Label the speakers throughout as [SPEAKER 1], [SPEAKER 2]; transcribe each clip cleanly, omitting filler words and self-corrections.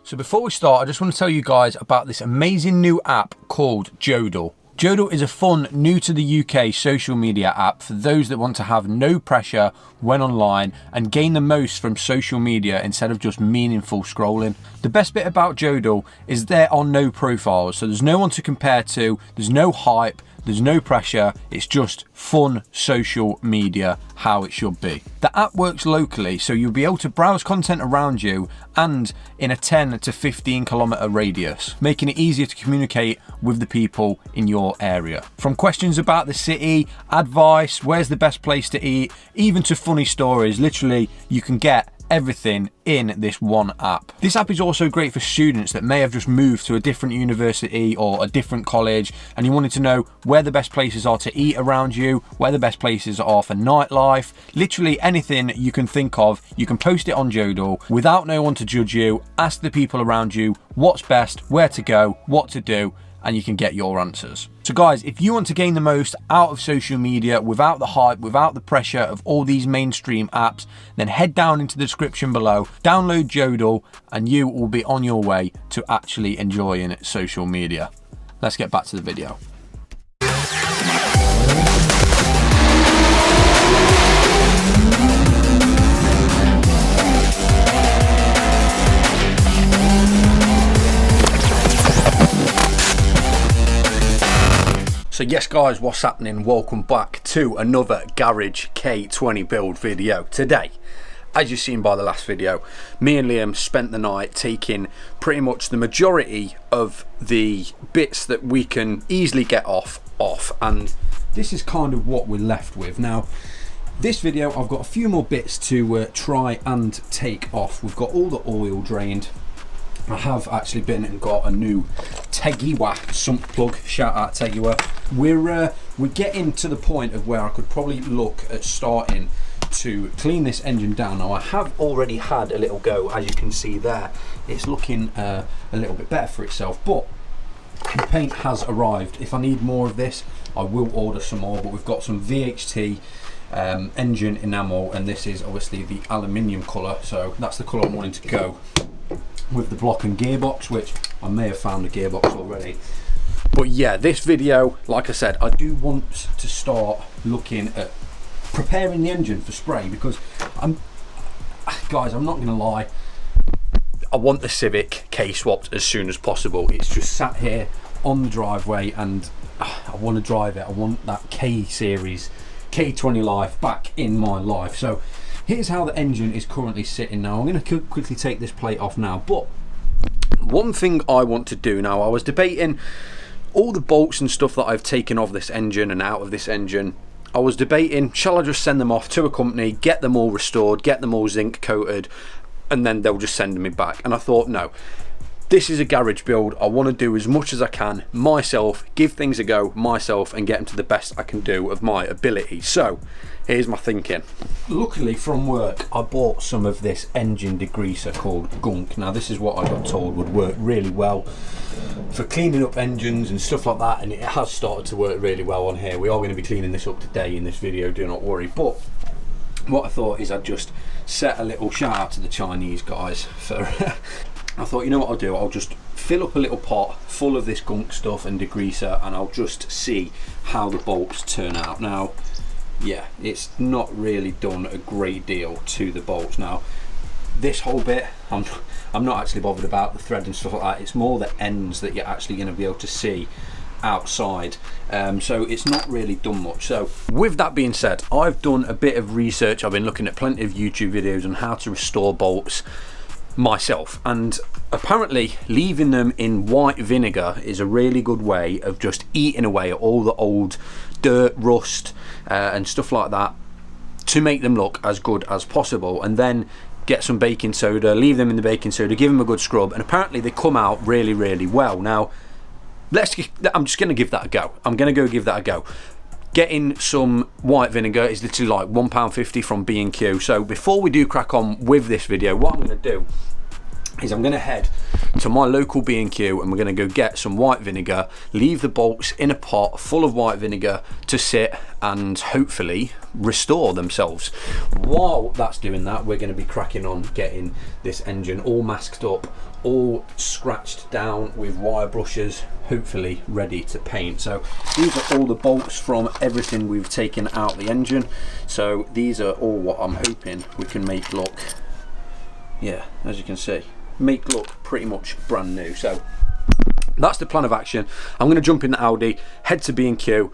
[SPEAKER 1] So before we start, I just want to tell you guys about this amazing new app called Jodel. Jodel is a fun, new to the UK social media app for those that want to have no pressure when online and gain the most from social media instead of just meaningful scrolling. The best bit about Jodel is there are no profiles, so there's no one to compare to, there's no hype, there's no pressure, it's just fun social media, how it should be. The app works locally, so you'll be able to browse content around you and in a 10 to 15 kilometre radius, making it easier to communicate with the people in your area. From questions about the city, advice, where's the best place to eat, even to funny stories, literally you can get everything in this one app. This app is also great for students that may have just moved to a different university or a different college and you wanted to know where the best places are to eat around you, where the best places are for nightlife, literally anything you can think of, you can post it on Jodel without no one to judge you, ask the people around you what's best, where to go, what to do, and you can get your answers. So guys, if you want to gain the most out of social media without the hype, without the pressure of all these mainstream apps, then head down into the description below, download Jodel, and you will be on your way to actually enjoying social media. Let's get back to the video. So yes guys, what's happening? Welcome back to another Garage K20 build video. Today, as you've seen by the last video, me and Liam spent the night taking pretty much the majority of the bits that we can easily get off, and this is kind of what we're left with. Now, this video I've got a few more bits to try and take off. We've got all the oil drained. I have actually been and got a new Tegiwa sump plug. Shout out Tegiwa. We're getting to the point of where I could probably look at starting to clean this engine down. Now I have already had a little go, as you can see there. It's looking a little bit better for itself, but the paint has arrived. If I need more of this, I will order some more, but we've got some VHT engine enamel, and this is obviously the aluminium colour, so that's the colour I'm wanting to go with the block and gearbox, which I may have found a gearbox already. But yeah, this video, like I said, I do want to start looking at preparing the engine for spray, because guys, I'm not gonna lie, I want the Civic K swapped as soon as possible. It's just sat here on the driveway and I want to drive it. I want that K series K20 life back in my life. So here's how the engine is currently sitting now. I'm going to quickly take this plate off now, but one thing I want to do now, I was debating all the bolts and stuff that I've taken off this engine and out of this engine. I was debating, shall I just send them off to a company, get them all restored, get them all zinc coated, and then they'll just send me back. And I thought, no, this is a garage build. I want to do as much as I can myself, give things a go myself, and get them to the best I can do of my ability. So here's my thinking. Luckily from work, I bought some of this engine degreaser called Gunk. Now this is what I got told would work really well for cleaning up engines and stuff like that, and it has started to work really well on here. We are going to be cleaning this up today in this video, do not worry. But what I thought is I'd just set a little shout out to the Chinese guys for I thought, you know what I'll do, I'll just fill up a little pot full of this Gunk stuff and degreaser, and I'll just see how the bolts turn out. Now, yeah, it's not really done a great deal to the bolts. Now, this whole bit, I'm not actually bothered about the thread and stuff like that. It's more the ends that you're actually going to be able to see outside, so it's not really done much. So with that being said, I've done a bit of research. I've been looking at plenty of YouTube videos on how to restore bolts myself, and apparently leaving them in white vinegar is a really good way of just eating away at all the old dirt, rust and stuff like that, to make them look as good as possible. And then get some baking soda, leave them in the baking soda, give them a good scrub, and apparently they come out really, really well. Now I'm just going to give that a go. I'm going to go give that a go. Getting some white vinegar is literally like £1.50 from B&Q. So before we do crack on with this video, what I'm going to do is I'm going to head to my local B&Q and we're going to go get some white vinegar, leave the bolts in a pot full of white vinegar to sit and hopefully restore themselves. While that's doing that, we're going to be cracking on getting this engine all masked up, all scratched down with wire brushes, hopefully ready to paint. So these are all the bolts from everything we've taken out the engine. So these are all what I'm hoping we can make look, yeah, as you can see, make look pretty much brand new. So that's the plan of action. I'm going to jump in the Audi, head to B&Q.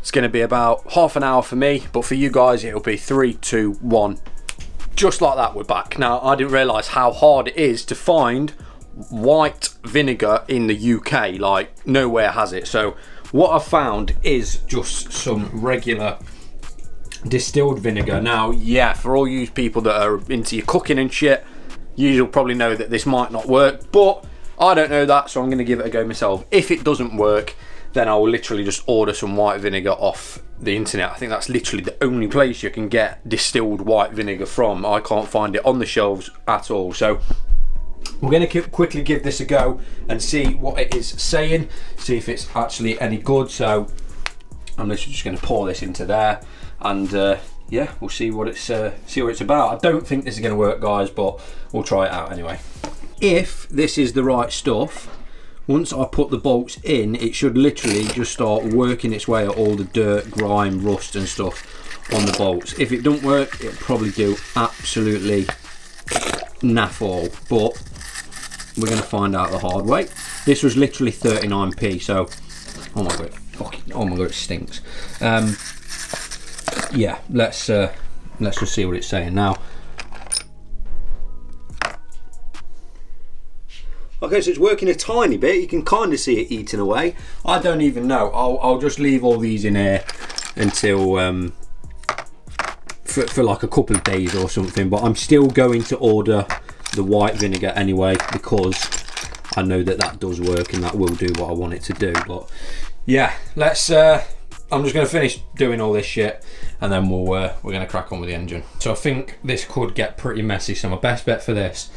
[SPEAKER 1] It's going to be about half an hour for me, but for you guys it'll be 3, 2, 1. Just like that, we're back. Now, I didn't realise how hard it is to find white vinegar in the UK. Like, nowhere has it. So what I've found is just some regular distilled vinegar. Now, yeah, for all you people that are into your cooking and shit, you'll probably know that this might not work, but I don't know that, so I'm going to give it a go myself. If it doesn't work, then I will literally just order some white vinegar off the internet. I think that's literally the only place you can get distilled white vinegar from. I can't find it on the shelves at all. So we're going to quickly give this a go and see what it is saying, see if it's actually any good. So I'm literally just going to pour this into there, and yeah, we'll see what it's about. I don't think this is going to work, guys, but we'll try it out anyway. If this is the right stuff, once I put the bolts in, it should literally just start working its way at all the dirt, grime, rust and stuff on the bolts. If it don't work, it'll probably do absolutely naff all, but we're going to find out the hard way. This was literally 39p, so oh my god, oh my god, it stinks. Yeah, let's just see what it's saying now. Okay, so it's working a tiny bit. You can kind of see it eating away. I don't even know. I'll just leave all these in here until for like a couple of days or something. But I'm still going to order the white vinegar anyway, because I know that that does work and that will do what I want it to do. But yeah, let's. I'm just going to finish doing all this shit, and then we're going to crack on with the engine. So I think this could get pretty messy. So my best bet for this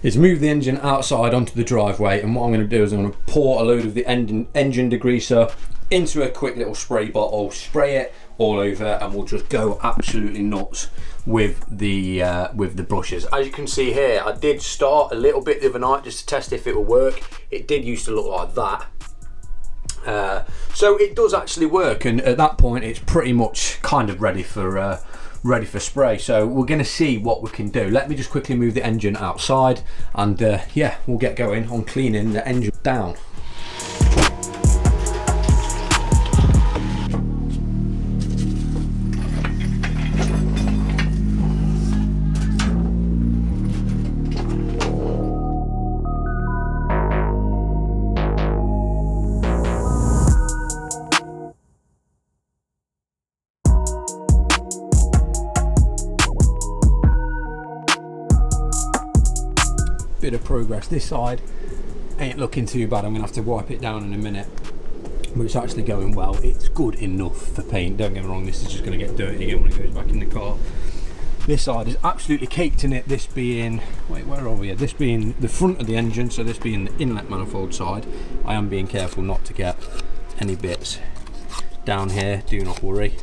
[SPEAKER 1] is move the engine outside onto the driveway, and what I'm going to do is I'm going to pour a load of the engine degreaser into a quick little spray bottle, spray it all over, and we'll just go absolutely nuts with the brushes. As you can see here, I did start a little bit the other night just to test if it will work. It did used to look like that, so it does actually work, and at that point it's pretty much kind of ready for spray. So we're going to see what we can do. Let me just quickly move the engine outside, and yeah, we'll get going on cleaning the engine down. Bit of progress this side, ain't looking too bad. I'm gonna have to wipe it down in a minute, but it's actually going well. It's good enough for paint, don't get me wrong. This is just gonna get dirty again when it goes back in the car. This side is absolutely caked in it, this being, wait, where are we here? This being the front of the engine, so this being the inlet manifold side. I am being careful not to get any bits down here, do not worry.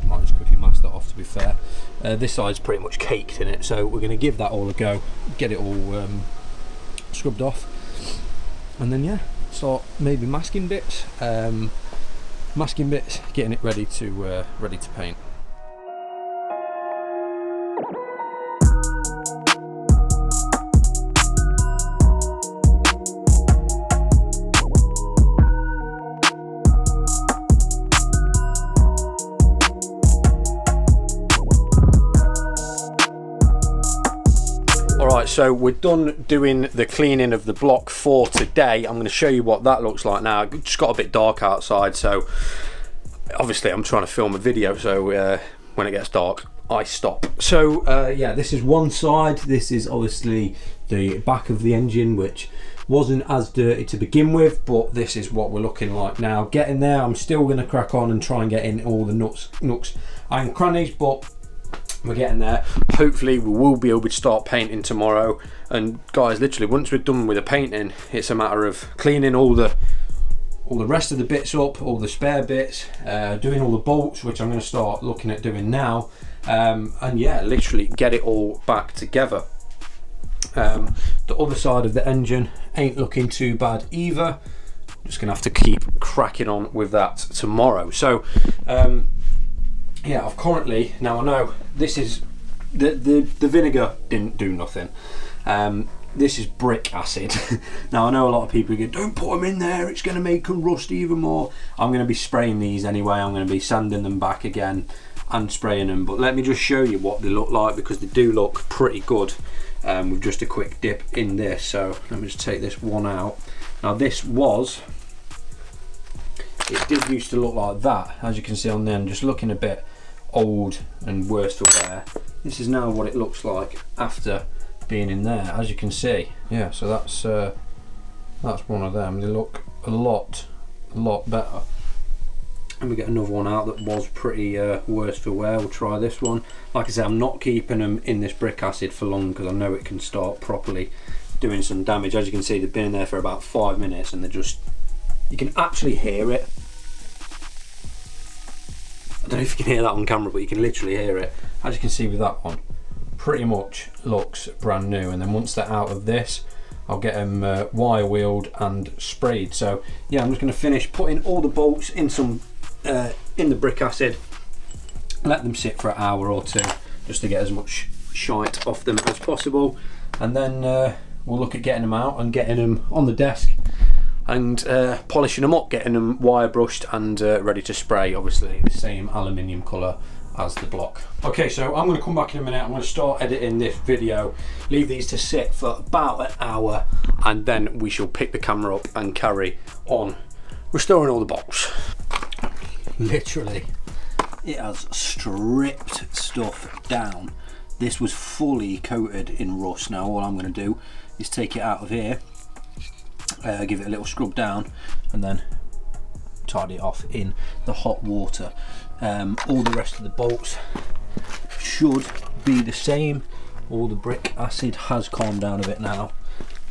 [SPEAKER 1] Might just quickly mask that off, to be fair. This side's pretty much caked in it, so we're going to give that all a go, get it all scrubbed off, and then yeah, start maybe masking bits, getting it ready to paint. Alright, so we're done doing the cleaning of the block for today. I'm going to show you what that looks like now. It just got a bit dark outside, so obviously I'm trying to film a video, so when it gets dark I stop. So yeah, this is one side. This is obviously the back of the engine, which wasn't as dirty to begin with, but this is what we're looking like now. Getting there. I'm still going to crack on and try and get in all the nooks and crannies, but we're getting there. Hopefully we will be able to start painting tomorrow. And guys, literally once we're done with the painting, it's a matter of cleaning all the rest of the bits up, all the spare bits, doing all the bolts, which I'm going to start looking at doing now, and yeah, literally get it all back together. The other side of the engine ain't looking too bad either. Just gonna have to keep cracking on with that tomorrow. So yeah, I've currently, now I know this is the vinegar didn't do nothing. This is brick acid. Now I know a lot of people go, don't put them in there, it's going to make them rust even more. I'm going to be spraying these anyway. I'm going to be sanding them back again and spraying them, but let me just show you what they look like, because they do look pretty good with just a quick dip in this. So let me just take this one out. Now this was, it did used to look like that, as you can see on there, and just looking a bit old and worse for wear. This is now what it looks like after being in there, as you can see. Yeah, so that's one of them. They look a lot better. And we get another one out that was pretty worse for wear. We'll try this one. Like I said, I'm not keeping them in this brick acid for long, because I know it can start properly doing some damage. As you can see, they've been in there for about 5 minutes, and they're just, you can actually hear it. I don't know if you can hear that on camera, but you can literally hear it. As you can see with that one, pretty much looks brand new. And then once they're out of this, I'll get them wire wheeled and sprayed. So yeah, I'm just going to finish putting all the bolts in some in the brick acid, let them sit for an hour or two just to get as much shite off them as possible, and then we'll look at getting them out and getting them on the desk and polishing them up, getting them wire brushed and ready to spray. Obviously the same aluminium colour as the block. Okay, so I'm going to come back in a minute. I'm going to start editing this video, leave these to sit for about an hour, and then we shall pick the camera up and carry on restoring all the bolts. Literally, it has stripped stuff down. This was fully coated in rust. Now all I'm going to do is take it out of here, give it a little scrub down, and then tidy it off in the hot water. All the rest of the bolts should be the same. All the brick acid has calmed down a bit now,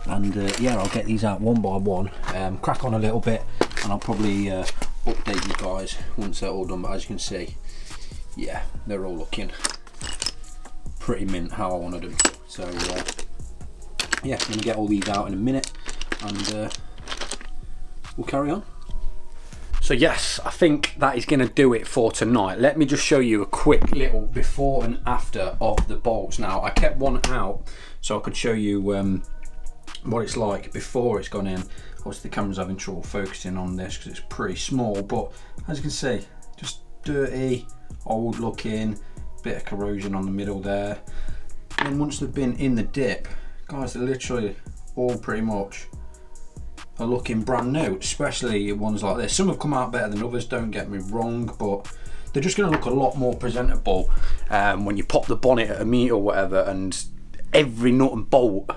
[SPEAKER 1] and yeah, I'll get these out one by one, crack on a little bit, and I'll probably update you guys once they're all done. But as you can see, yeah, they're all looking pretty mint how I wanted them. So yeah, I'm gonna get all these out in a minute, and we'll carry on. So yes, I think that is going to do it for tonight. Let me just show you a quick little before and after of the bolts. Now I kept one out so I could show you what it's like before it's gone in. Obviously the camera's having trouble focusing on this because it's pretty small, but as you can see, just dirty, old looking, bit of corrosion on the middle there. And then once they've been in the dip, guys, they're literally all pretty much are looking brand new, especially ones like this. Some have come out better than others, don't get me wrong, but they're just going to look a lot more presentable when you pop the bonnet at a meet or whatever, and every nut and bolt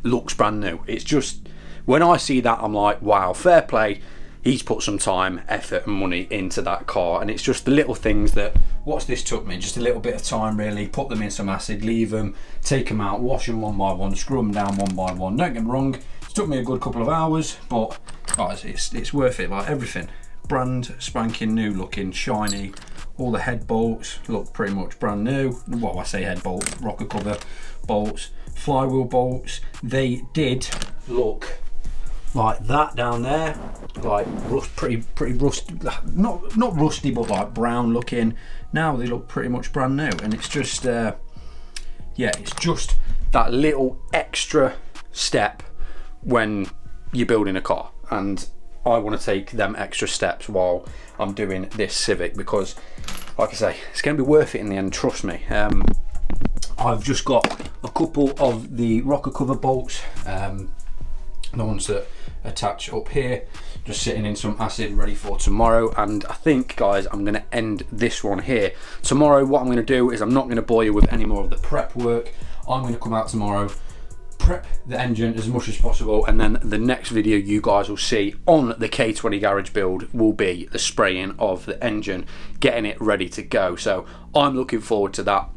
[SPEAKER 1] looks brand new. It's just, when I see that, I'm like, wow, fair play, he's put some time, effort and money into that car. And it's just the little things that, what's this took me? Just a little bit of time really. Put them in some acid, leave them, take them out, wash them one by one, screw them down one by one. Don't get me wrong, took me a good couple of hours, but guys, it's worth it. Like everything, brand spanking new looking, shiny. All the head bolts look pretty much brand new. Well, I say head bolts, rocker cover bolts, flywheel bolts. They did look like that down there, like pretty rusty, not rusty, but like brown looking. Now they look pretty much brand new, and it's just yeah, it's just that little extra step when you're building a car, and I want to take them extra steps while I'm doing this Civic, because like I say, it's going to be worth it in the end, trust me. I've just got a couple of the rocker cover bolts, the ones that attach up here, just sitting in some acid ready for tomorrow. And I think, guys, I'm going to end this one here. Tomorrow what I'm going to do is I'm not going to bore you with any more of the prep work. I'm going to come out tomorrow, prep the engine as much as possible, and then the next video you guys will see on the K20 garage build will be the spraying of the engine, getting it ready to go. So I'm looking forward to that.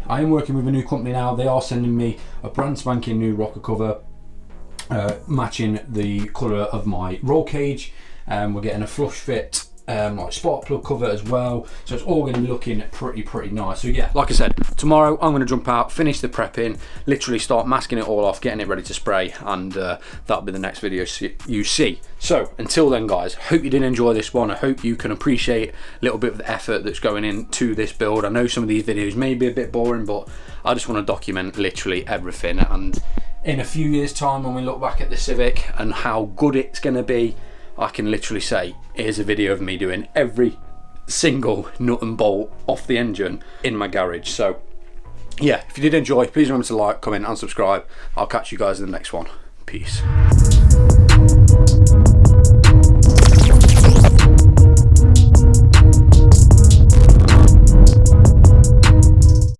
[SPEAKER 1] I am working with a new company now. They are sending me a brand spanking new rocker cover, matching the colour of my roll cage. We're getting a flush fit like spark plug cover as well, so it's all going to be looking pretty nice. So yeah, like I said, tomorrow I'm going to jump out, finish the prepping, literally start masking it all off, getting it ready to spray, and that'll be the next video you see. So until then guys, hope you did enjoy this one. I hope you can appreciate a little bit of the effort that's going into this build. I know some of these videos may be a bit boring, but I just want to document literally everything, and in a few years time when we look back at the Civic and how good it's going to be, I can literally say, here's a video of me doing every single nut and bolt off the engine in my garage. So yeah, if you did enjoy, please remember to like, comment and subscribe. I'll catch you guys in the next one. Peace.